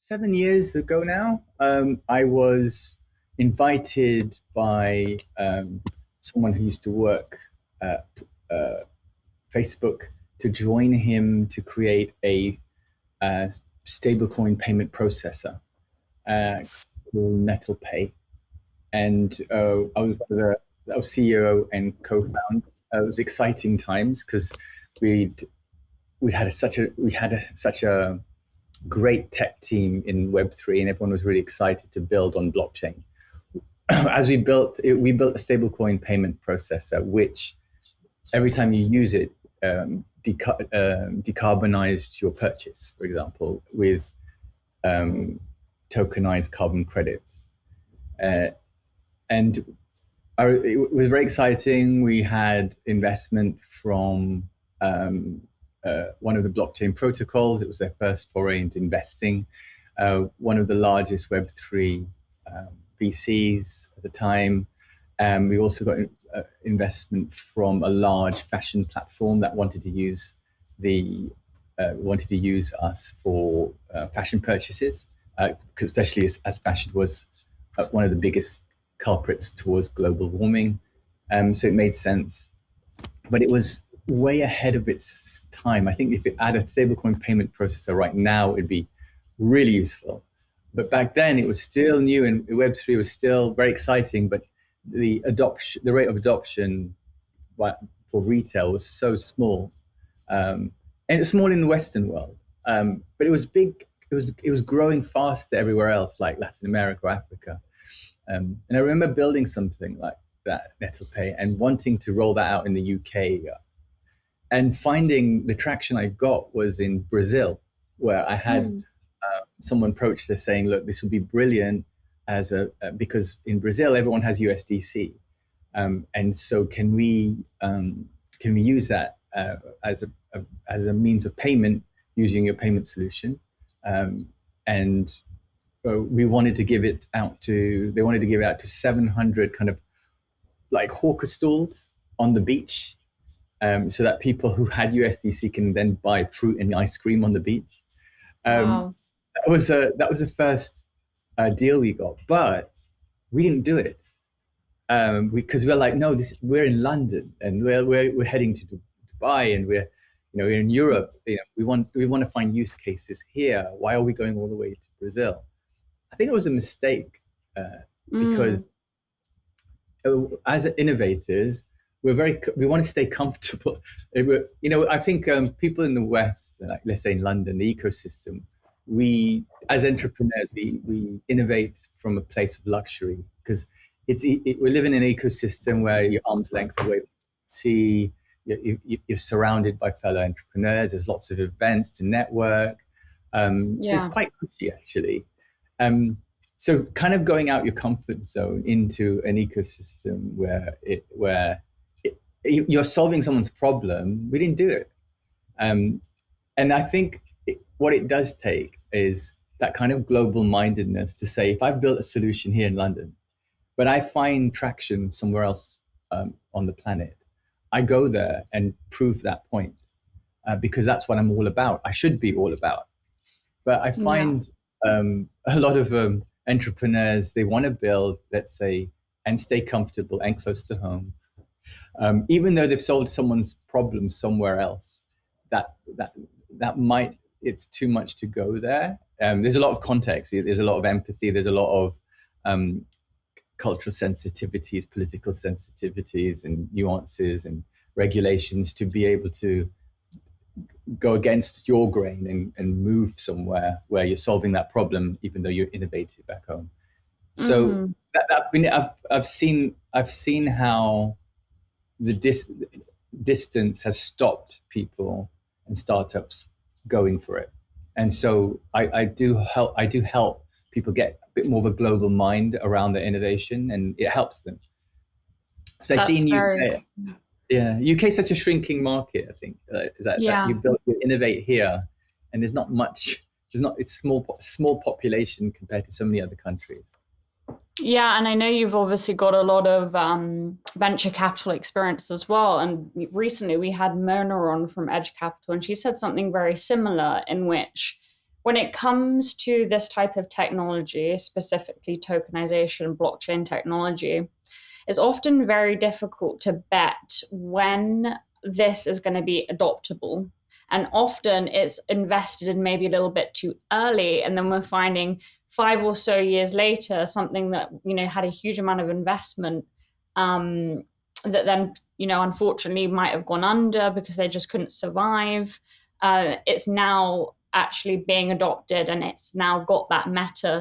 7 years ago now, I was invited by someone who used to work at Facebook to join him to create a stablecoin payment processor called NettlePay. And I was CEO and co-founder. It was exciting times because we'd we had such a great tech team in Web3, and everyone was really excited to build on blockchain. As we built a stablecoin payment processor, which every time you use it, decarbonized your purchase, for example, with um, tokenized carbon credits. Uh, and it was very exciting. We had investment from one of the blockchain protocols. It was their first foray into investing. One of the largest Web3 VCs at the time. We also got investment from a large fashion platform that the wanted to use us for fashion purchases, especially as fashion was one of the biggest culprits towards global warming. So it made sense, but it was way ahead of its time. I think if it had a stablecoin payment processor right now, it'd be really useful. But back then, it was still new, and Web3 was still very exciting. But the rate of adoption for retail was so small, and it's small in the Western world. But it was big. It was growing faster everywhere else, like Latin America or Africa. And I remember building something like that, NettlePay, and wanting to roll that out in the UK, and finding the traction I got was in Brazil, where I had Mm. someone approached us saying, "Look, this would be brilliant because in Brazil everyone has USDC, and so can we use that as a means of payment using your payment solution?" Um, and we wanted to give it out to they wanted to give it out to 700 kind of like hawker stalls on the beach, so that people who had USDC can then buy fruit and ice cream on the beach. Um, Wow. that was the first deal we got, but we didn't do it because we're like, no, we're in London and we're heading to Dubai, and we're in Europe. We want to find use cases here. Why are we going all the way to Brazil? I think it was a mistake uh, because Mm. as innovators, we want to stay comfortable. I think people in the West, like let's say in London, the ecosystem, we as entrepreneurs we innovate from a place of luxury because we live in an ecosystem where you're arm's length away from the sea. You're surrounded by fellow entrepreneurs. There's lots of events to network. So it's Yeah. quite cushy actually. Um, so kind of going out your comfort zone into an ecosystem you're solving someone's problem. We didn't do it. Um, and I think what it does take is that kind of global mindedness to say, if I've built a solution here in London, but I find traction somewhere else on the planet, I go there and prove that point because that's what I'm all about. I should be all about. But I Yeah. find a lot of entrepreneurs, they want to build, let's say, and stay comfortable and close to home, even though they've solved someone's problem somewhere else. That that that might it's too much to go there. There's a lot of context. There's a lot of empathy. There's a lot of um, cultural sensitivities, political sensitivities, and nuances and regulations to be able to go against your grain and move somewhere where you're solving that problem, even though you're innovative back home. So Mm. I've seen how the distance has stopped people and startups going for it, and so I do help people get a bit more of a global mind around their innovation, and it helps them, especially That's in very, UK. Yeah, UK is such a shrinking market. I think that yeah. you innovate here, and there's not much. There's not. It's small population compared to so many other countries. Yeah, and I know you've obviously got a lot of venture capital experience as well. And recently we had Mona on from Edge Capital, and she said something very similar, in which when it comes to this type of technology, specifically tokenization, blockchain technology, it's often very difficult to bet when this is going to be adoptable. And often it's invested in maybe a little bit too early. And then we're finding 5 or so years later, something that, had a huge amount of investment, that then, unfortunately might have gone under because they just couldn't survive. It's now actually being adopted and it's now got that meta